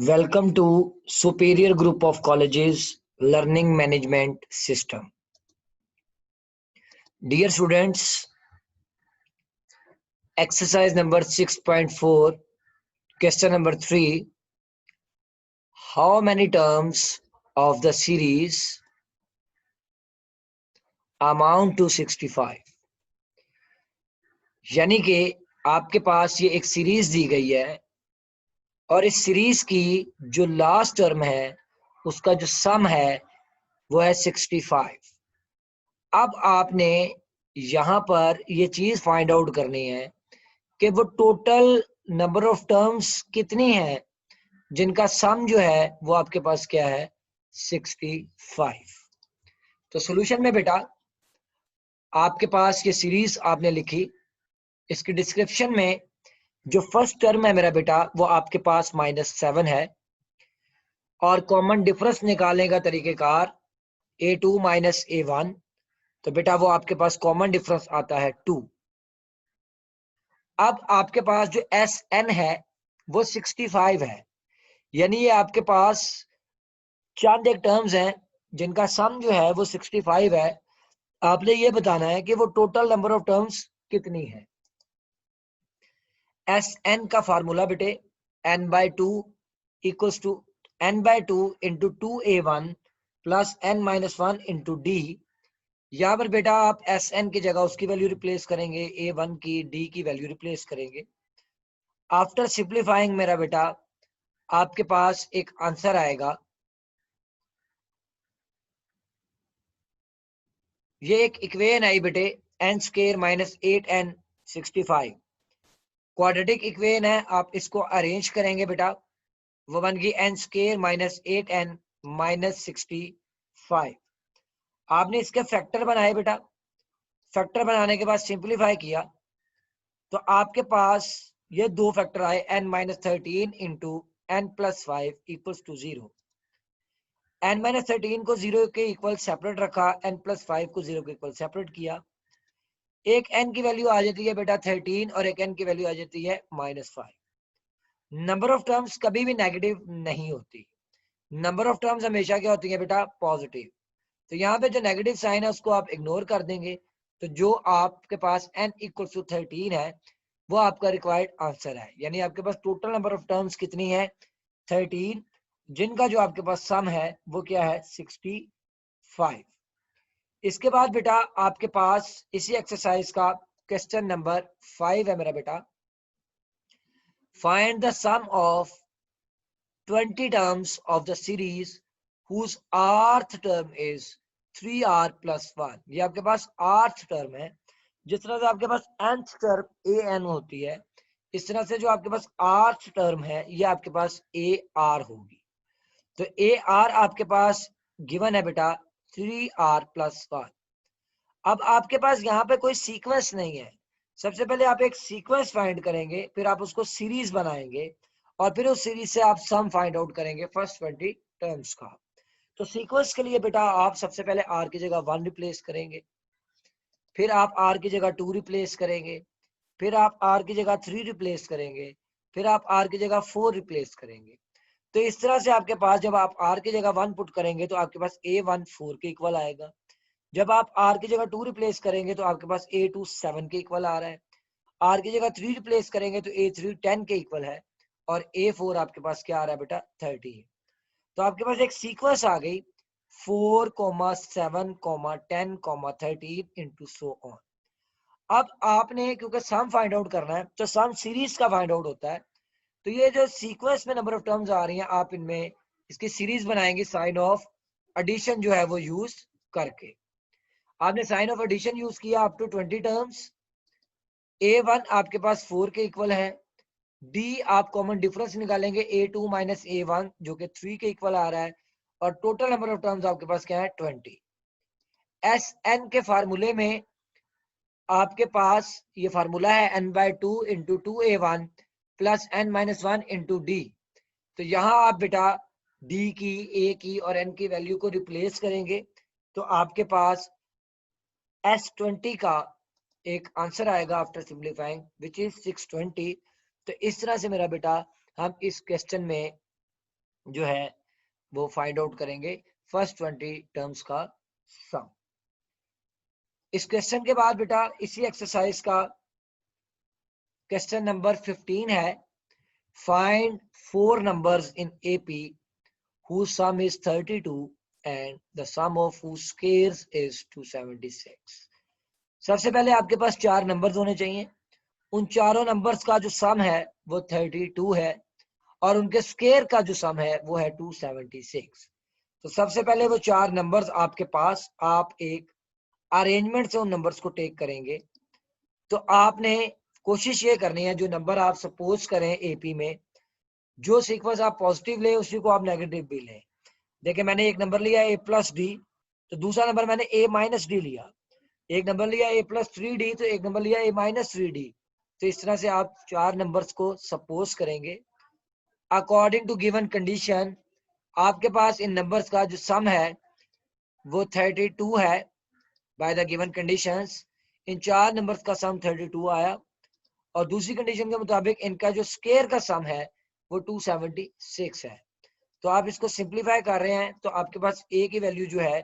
Welcome to Superior Group of Colleges Learning Management System. Dear students, exercise number 6.4, question number 3. How many terms of the series amount to 65? यानी कि आपके पास ये एक series दी गई है और इस सीरीज की जो लास्ट टर्म है उसका जो सम है वो है 65। अब आपने यहां पर ये चीज फाइंड आउट करनी है कि वो टोटल नंबर ऑफ टर्म्स कितनी है जिनका सम जो है वो आपके पास क्या है 65। तो सॉल्यूशन में बेटा आपके पास ये सीरीज आपने लिखी, इसकी डिस्क्रिप्शन में जो फर्स्ट टर्म है मेरा बेटा वो आपके पास -7 है और कॉमन डिफरेंस निकालने का तरीकेकार a2 माइनस a1, तो बेटा वो आपके पास कॉमन डिफरेंस आता है 2। अब आपके पास जो Sn है वो 65 है, यानी ये आपके पास चंद एक टर्म्स हैं जिनका सम जो है वो 65 है। आपने ये बताना है कि वो टोटल नंबर ऑफ टर्म्स कितनी है। Sn का फार्मूला बेटे n/2 equals to n/2 into 2a1 plus n-1 into d। यहाँ पर बेटा आप Sn की जगह उसकी वैल्यू रिप्लेस करेंगे, a1 की, d की वैल्यू रिप्लेस करेंगे। आफ्टर सिंप्लीफाइंग मेरा बेटा आपके पास एक आंसर आएगा, ये एक इक्वेशन आई बेटे n² minus 8n 65 quadratic equation है। आप इसको अरेंज करेंगे बेटा, वो बन गई n² माइनस 8n माइनस 65। आपने इसके फैक्टर बनाए बेटा, फैक्टर बनाने के बाद सिंप्लीफाई किया तो आपके पास ये दो फैक्टर आए n-13 into n+5 equals to 0। n-13 को 0 के इक्वल सेपरेट रखा, n+5 को 0 के इक्वल सेपरेट किया। एक n की वैल्यू आ जाती है बेटा 13 और एक n की वैल्यू आ जाती है -5। नंबर ऑफ टर्म्स कभी भी नेगेटिव नहीं होती, नंबर ऑफ टर्म्स हमेशा क्या होती है बेटा पॉजिटिव। तो यहाँ पे जो नेगेटिव साइन है उसको आप इग्नोर कर देंगे, तो जो आपके पास n इक्वल्स टू 13 है वो आपका रिक्वायर्ड आंसर है। यानी आपके पास टोटल नंबर ऑफ टर्म्स कितनी है 13, जिनका जो आपके पास सम है वो क्या है 65। इसके बाद बेटा आपके पास इसी एक्सरसाइज का क्वेश्चन नंबर 5 है मेरा बेटा, find the sum of 20 terms of the series whose rth term is 3r plus 1। ये आपके पास rth टर्म है। जिस तरह से आपके पास nth टर्म an होती है, इस तरह से जो आपके पास rth टर्म है ये आपके पास ar होगी। तो ar आपके पास गिवन है बेटा 3r plus 1। अब आपके पास यहाँ पे कोई सीक्वेंस नहीं है, सबसे पहले आप एक सीक्वेंस फाइंड करेंगे, फिर आप उसको सीरीज बनाएंगे और फिर उस सीरीज से आप सम फाइंड आउट करेंगे फर्स्ट 20 टर्म्स का। तो सीक्वेंस के लिए बेटा आप सबसे पहले r की जगह 1 रिप्लेस करेंगे, फिर आप r की जगह 2 रिप्लेस करेंगे, फिर आप r की जगह 3 रिप्लेस करेंगे, फिर आप r की जगह 4 रिप्लेस करेंगे। तो इस तरह से आपके पास जब आप r की जगह 1 पुट करेंगे तो आपके पास a1 4 के इक्वल आएगा। जब आप r की जगह 2 रिप्लेस करेंगे तो आपके पास a2 7 के इक्वल आ रहा है। r की जगह 3 रिप्लेस करेंगे तो a3 10 के इक्वल है और a4 आपके पास क्या आ रहा है बेटा 30। तो आपके पास एक सीक्वेंस आ गई 4, 7, 10, 13 इंटू सो ऑन। अब आपने क्योंकि सम फाइंड आउट करना है तो सम सीरीज का फाइंड आउट होता है, तो ये जो सीक्वेंस में नंबर ऑफ टर्म्स आ रही हैं आप इनमें इसकी सीरीज बनाएंगे साइन ऑफ एडिशन जो है वो यूज करके। आपने साइन ऑफ एडिशन यूज किया अप टू 20 टर्म्स। a1 आपके पास 4 के इक्वल है, d आप कॉमन डिफरेंस निकालेंगे a2 माइनस a1 जो कि 3 के इक्वल आ रहा है और टोटल नंबर ऑफ टर्म्स आपके पास क्या है 20। Sn के फार्मूले में आपके पास ये फार्मूला है n/2 into 2a1 plus n-1 into d। तो यहाँ आप बेटा d की, a की और n की वैल्यू को रिप्लेस करेंगे तो आपके पास S20 का एक आंसर आएगा आफ्टर सिंप्लीफाइंग विच इज 620। तो इस तरह से मेरा बेटा हम इस क्वेश्चन में जो है वो फाइंड आउट करेंगे फर्स्ट 20 टर्म्स का सम। इस क्वेश्चन के बाद बेटा इसी एक्सरसाइज का क्वेश्चन नंबर 15 है, find 4 numbers in AP whose sum is 32 and the sum of whose squares is 276। सबसे पहले आपके पास 4 नंबर्स होने चाहिए, उन चारों नंबर्स का जो सम है वो 32 है और उनके स्क्वायर का जो सम है वो है 276। तो सबसे पहले वो 4 नंबर्स आपके पास, आप एक अरेंजमेंट से उन नंबर्स को टेक करेंगे। तो आपने कोशिश ये करनी है, जो नंबर आप सपोज करें AP में, जो सीक्वेंस आप पॉजिटिव ले उसी को आप नेगेटिव भी लें। देखिए मैंने एक नंबर लिया A+D, तो दूसरा नंबर मैंने A-D लिया, एक नंबर लिया A+3D, तो एक नंबर लिया A-3D। तो इस तरह से आप 4 नंबर्स को सपोज करेंगे। अकॉर्डिंग टू गिवन कंडीशन आपके पास इन नंबर्स का जो सम है वो 32 है by the given conditions. In 4 numbers का सम 32 आया और दूसरी कंडीशन के मुताबिक इनका जो स्क्वायर का सम है वो 276 है। तो आप इसको सिंप्लीफाई कर रहे हैं तो आपके पास A की वैल्यू जो है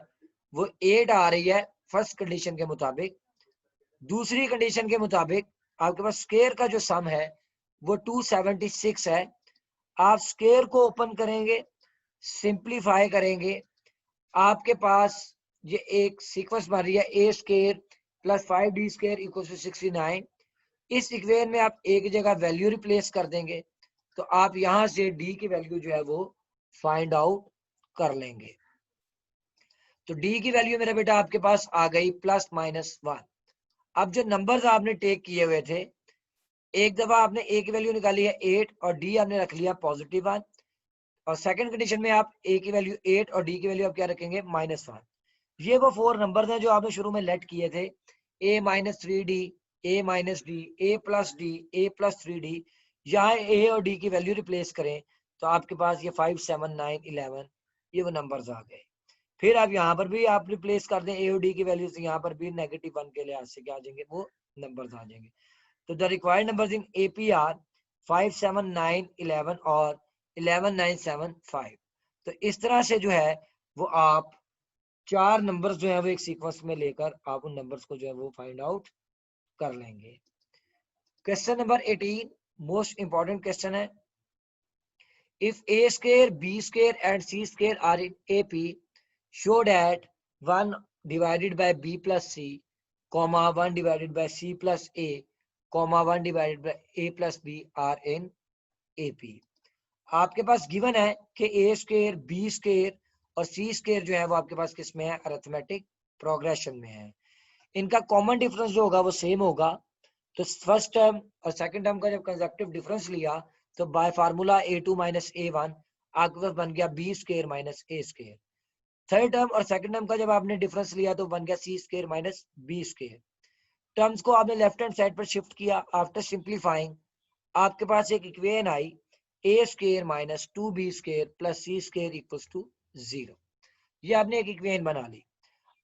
वो 8 आ रही है फर्स्ट कंडीशन के मुताबिक। दूसरी कंडीशन के मुताबिक आपके पास स्क्वायर का जो सम है वो 276 है। आप स्क्वायर को ओपन करेंगे, सिंप्लीफाई करेंगे, आपके पास ये एक सीक्वेंस बन रही है A² + 5D² = 69। इस इक्वेशन में आप A की जगह वैल्यू रिप्लेस कर देंगे तो आप यहां से D की वैल्यू जो है वो फाइंड आउट कर लेंगे। तो D की वैल्यू मेरा बेटा आपके पास आ गई +-1। अब जो नंबर्स आपने टेक किए हुए थे, एक दफा आपने A की वैल्यू निकाली है 8 और D आपने रख लिया +1 और सेकंड कंडीशन में आप A की वैल्यू 8 और D की वैल्यू आप क्या रखेंगे -1। ये वो 4 नंबर्स हैं जो आपने शुरू में लेट किए थे, A-3D, A-D, A+D, A+3D। यहाँ A और D की वैल्यू रिप्लेस करें तो आपके पास ये 5, 7, 9, 11 ये वो नंबर्स आ गए। फिर आप यहाँ पर भी आप रिप्लेस कर दें A और D की वैल्यू से, यहाँ पर भी -1 के लिहाज से क्या आ जाएंगे, वो नंबर्स आ जाएंगे। तो the required numbers in AP are 5, 7, 9, 11 और 11, 9, 7, 5। तो इस तरह से जो है वो आप 4 नंबर्स जो है वो एक सीक्वेंस में लेकर आप उन नंबर्स को जो है वो फाइंड आउट कर लेंगे। Question number 18 most important question है, if A², B² and C² are in AP, show that 1 divided by B plus C, 1 divided by C plus A, 1 divided by A plus B are in AP। आपके पास given है कि A², B² और C² जो है वो आपके पास किस में है, अरिथमेटिक प्रोग्रेशन में है। इनका कॉमन डिफरेंस जो होगा वो सेम होगा। तो फर्स्ट टर्म और सेकंड टर्म का जब कंसेप्टिव डिफरेंस लिया तो बाय फार्मूला A2 - A1 आपके पास बन गया B² - A²। थर्ड टर्म और सेकंड टर्म का जब आपने डिफरेंस लिया तो बन गया C² - B²। टर्म्स को आपने लेफ्ट हैंड साइड पर शिफ्ट किया। आफ्टर सिंप्लीफाइंग आपके पास एक इक्वेशन आई A² - 2B² + C² = 0। ये आपने एक इक्वेशन बना ली।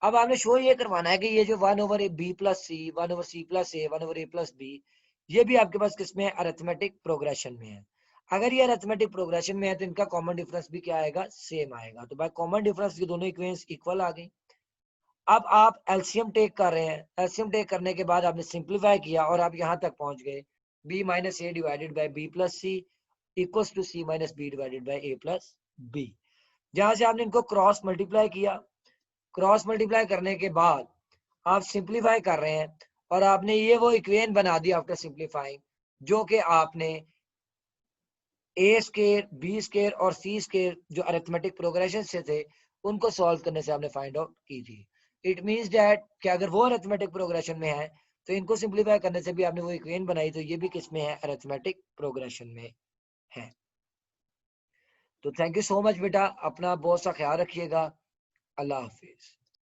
अब आपने शो ये करवाना है कि ये जो 1/B + C, 1/C + A, 1/A + B, ये भी आपके पास किसमें है, अरिथमेटिक प्रोग्रेशन में है। अगर ये अरिथमेटिक प्रोग्रेशन में है तो इनका कॉमन डिफरेंस भी क्या आएगा, सेम आएगा। तो बाय कॉमन डिफरेंस ये दोनों इक्वेशंस इक्वल आ गई। अब आप एलसीएम टेक कर रहे हैं। एलसीएम टेक करने के बाद आपने सिंप्लीफाई किया और आप यहाँ तक पहुंच गए, B - A divided by B plus C equals to C - B divided by A plus B। जहां से आपने इनको क्रॉस मल्टीप्लाई किया। क्रॉस मल्टीप्लाई करने के बाद आप सिंप्लीफाई कर रहे हैं और आपने ये वो इक्वेशन बना दी आफ्टर सिंप्लीफाइंग, जो कि आपने A², B² और C² जो अरिथमेटिक प्रोग्रेशन से थे उनको सॉल्व करने से आपने फाइंड आउट की थी। इट मींस दैट कि अगर वो अरिथमेटिक प्रोग्रेशन में है तो इनको सिंप्लीफाई करने से भी आपने वो इक्वेशन बनाई, तो ये भी किस में है, अरिथमेटिक प्रोग्रेशन में है। तो थैंक यू सो मच बेटा, अपना बहुत सा ख्याल रखिएगा। अल्लाह हाफिज।